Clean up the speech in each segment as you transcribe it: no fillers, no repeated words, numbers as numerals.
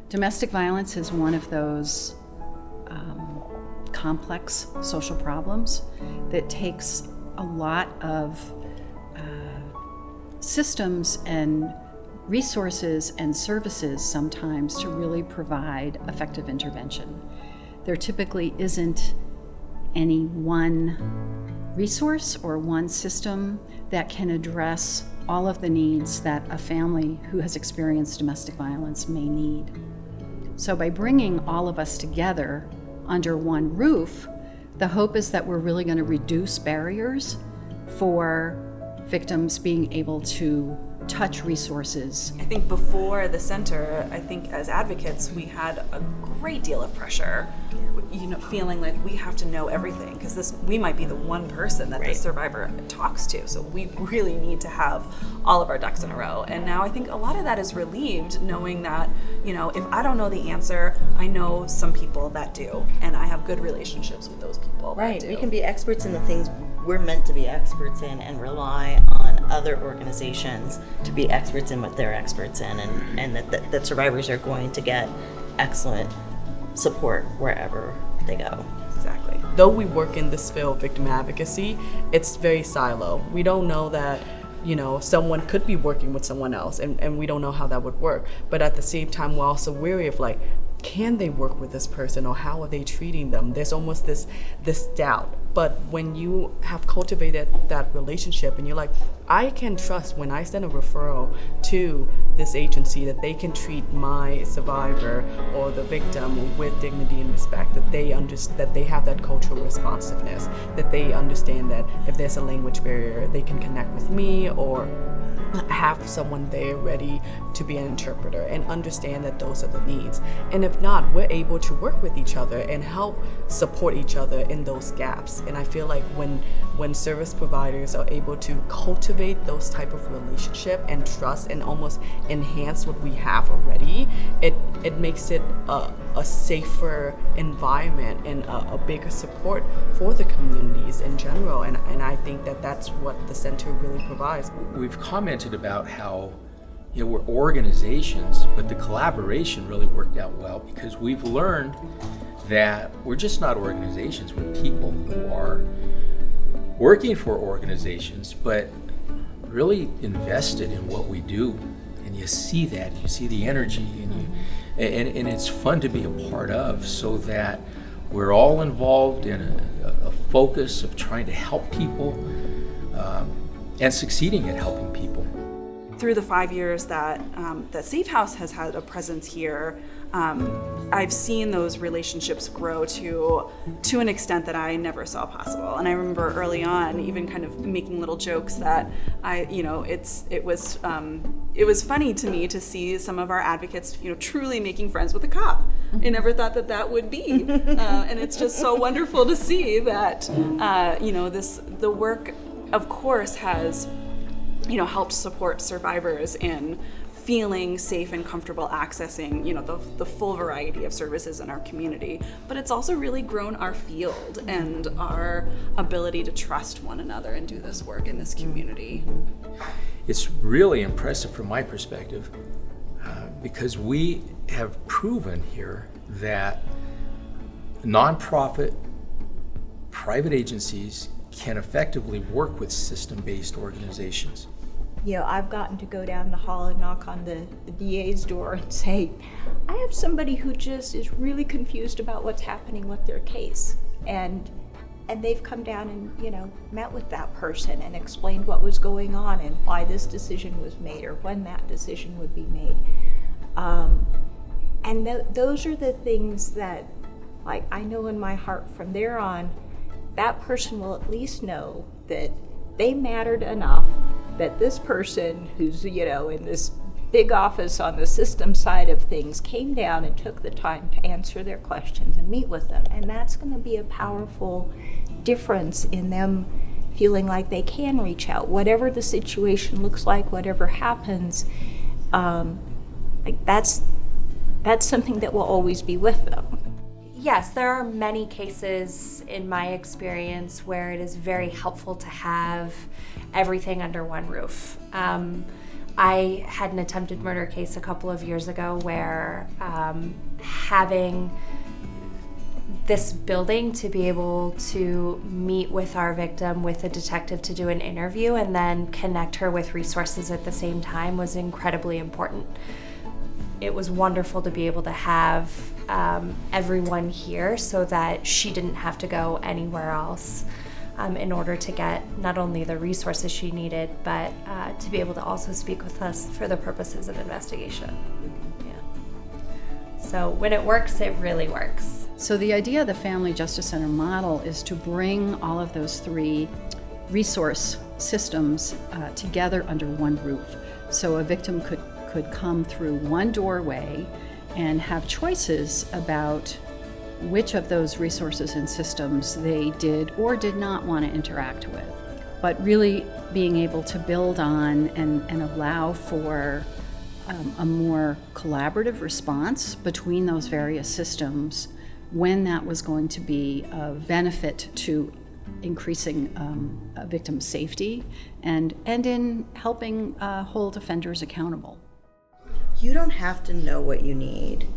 Domestic violence is one of those complex social problems that takes a lot of systems and resources and services sometimes to really provide effective intervention. There typically isn't any one resource or one system that can address all of the needs that a family who has experienced domestic violence may need. So by bringing all of us together under one roof, the hope is that we're really going to reduce barriers for victims being able to touch resources. I think before the center, I think as advocates, we had a great deal of pressure, feeling like we have to know everything because we might be the one person that the survivor talks to. So we really need to have all of our ducks in a row. And now I think a lot of that is relieved knowing that, if I don't know the answer, I know some people that do, and I have good relationships with those people. Right. That do. We can be experts in the things we're meant to be experts in and rely on other organizations to be experts in what they're experts in, and that survivors are going to get excellent support wherever they go. Exactly. Though we work in this field, victim advocacy, it's very silo. We don't know that someone could be working with someone else, and we don't know how that would work. But at the same time, we're also wary of can they work with this person, or how are they treating them? There's almost this doubt. But when you have cultivated that relationship and you're like, I can trust when I send a referral to this agency that they can treat my survivor or the victim with dignity and respect, that they have that cultural responsiveness, that they understand that if there's a language barrier, they can connect with me or have someone there ready to be an interpreter and understand that those are the needs. And if not, we're able to work with each other and help support each other in those gaps. And I feel like when service providers are able to cultivate those type of relationship and trust and almost enhance what we have already, it makes it a safer environment and a bigger support for the communities in general. And I think that that's what the center really provides. We've commented about how we're organizations, but the collaboration really worked out well because we've learned that we're just not organizations, we're people who are working for organizations, but really invested in what we do. And you see that, you see the energy, and it's fun to be a part of, so that we're all involved in a focus of trying to help people and succeeding at helping people. Through the 5 years that Safe House has had a presence here, I've seen those relationships grow to an extent that I never saw possible. And I remember early on, even kind of making little jokes that it was funny to me to see some of our advocates, truly making friends with a cop. I never thought that would be, and it's just so wonderful to see that the work, of course, has helped support survivors in feeling safe and comfortable accessing, the full variety of services in our community. But it's also really grown our field and our ability to trust one another and do this work in this community. It's really impressive from my perspective because we have proven here that nonprofit, private agencies can effectively work with system-based organizations. I've gotten to go down the hall and knock on the DA's door and say, I have somebody who just is really confused about what's happening with their case. And they've come down and, met with that person and explained what was going on and why this decision was made or when that decision would be made. Those are the things that, I know in my heart from there on, that person will at least know that they mattered enough that this person who's, in this big office on the system side of things came down and took the time to answer their questions and meet with them. And that's going to be a powerful difference in them feeling like they can reach out. Whatever the situation looks like, whatever happens, that's something that will always be with them. Yes, there are many cases in my experience where it is very helpful to have everything under one roof. I had an attempted murder case a couple of years ago where having this building to be able to meet with our victim, with a detective to do an interview, and then connect her with resources at the same time was incredibly important. It was wonderful to be able to have everyone here so that she didn't have to go anywhere else in order to get not only the resources she needed, but to be able to also speak with us for the purposes of investigation. Yeah. So when it works, it really works. So the idea of the Family Justice Center model is to bring all of those three resource systems together under one roof. So a victim could come through one doorway and have choices about which of those resources and systems they did or did not want to interact with. But really being able to build on and allow for a more collaborative response between those various systems when that was going to be of benefit to increasing a victim's safety and in helping hold offenders accountable. You don't have to know what you need.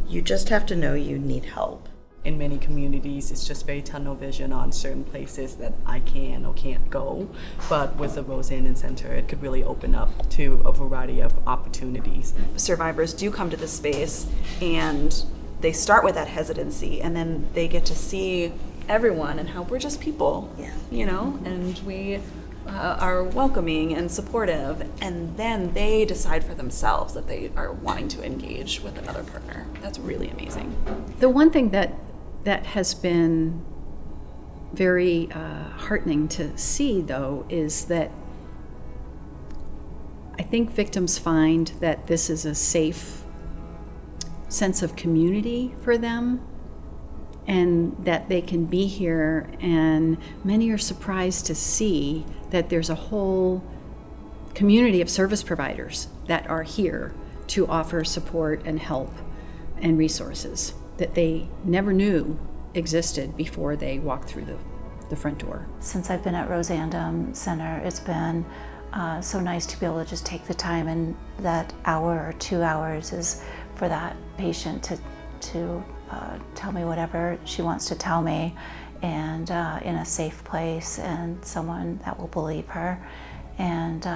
You just have to know you need help. In many communities, it's just very tunnel vision on certain places that I can or can't go. But with the Rose Andom Center, it could really open up to a variety of opportunities. Survivors do come to this space and they start with that hesitancy, and then they get to see everyone and how we're just people, and we are welcoming and supportive, and then they decide for themselves that they are wanting to engage with another partner. That's really amazing. The one thing that has been very heartening to see, though, is that I think victims find that this is a safe sense of community for them, and that they can be here, and many are surprised to see that there's a whole community of service providers that are here to offer support and help and resources that they never knew existed before they walked through the front door. Since I've been at Rose Andom Center, it's been so nice to be able to just take the time, and that hour or 2 hours is for that patient to tell me whatever she wants to tell me, and in a safe place, and someone that will believe her, and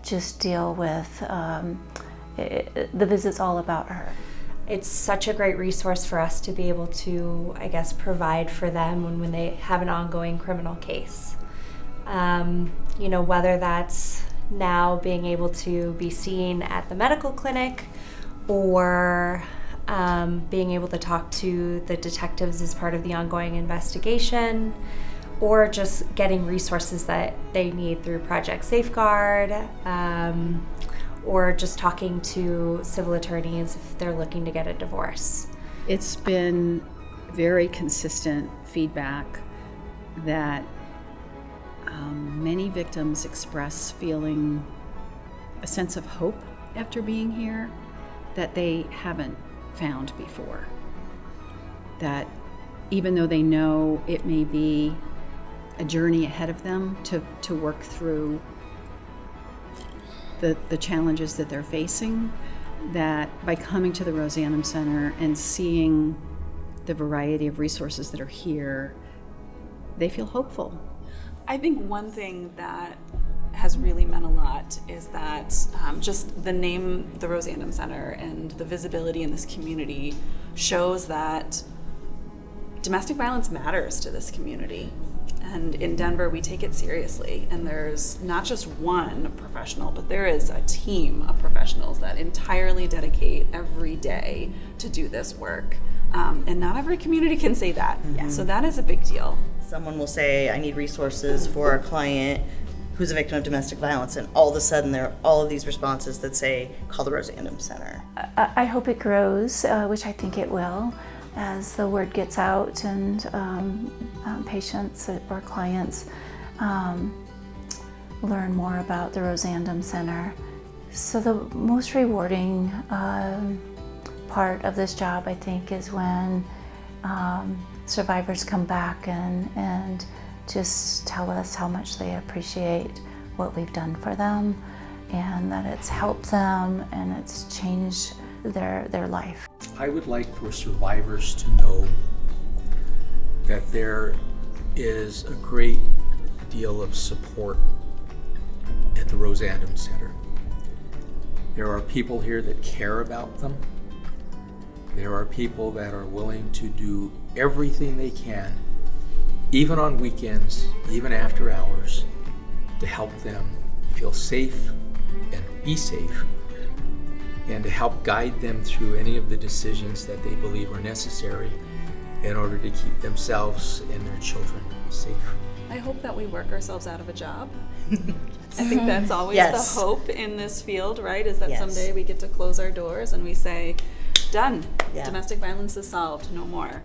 just deal with the visit's all about her. It's such a great resource for us to be able to, I guess, provide for them when they have an ongoing criminal case. Whether that's now being able to be seen at the medical clinic, or being able to talk to the detectives as part of the ongoing investigation, or just getting resources that they need through Project Safeguard, or just talking to civil attorneys if they're looking to get a divorce. It's been very consistent feedback that many victims express feeling a sense of hope after being here that they haven't found before. That even though they know it may be a journey ahead of them to work through the challenges that they're facing, that by coming to the Rose Andom Center and seeing the variety of resources that are here, they feel hopeful. I think one thing that has really meant a lot is that just the name, the Rose Andom Center, and the visibility in this community shows that domestic violence matters to this community. And in Denver, we take it seriously. And there's not just one professional, but there is a team of professionals that entirely dedicate every day to do this work. And not every community can say that. Mm-hmm. So that is a big deal. Someone will say, I need resources for a client who's a victim of domestic violence, and all of a sudden there are all of these responses that say, call the Rose Andom Center. I hope it grows, which I think it will, as the word gets out and patients or clients learn more about the Rose Andom Center. So the most rewarding part of this job, I think, is when survivors come back and just tell us how much they appreciate what we've done for them, and that it's helped them and it's changed their life. I would like for survivors to know that there is a great deal of support at the Rose Andom Center. There are people here that care about them. There are people that are willing to do everything they can, even on weekends, even after hours, to help them feel safe and be safe, and to help guide them through any of the decisions that they believe are necessary in order to keep themselves and their children safe. I hope that we work ourselves out of a job. I think that's always Yes. the hope in this field, right? Is that Yes. someday we get to close our doors and we say, done. Yeah. Domestic violence is solved, no more.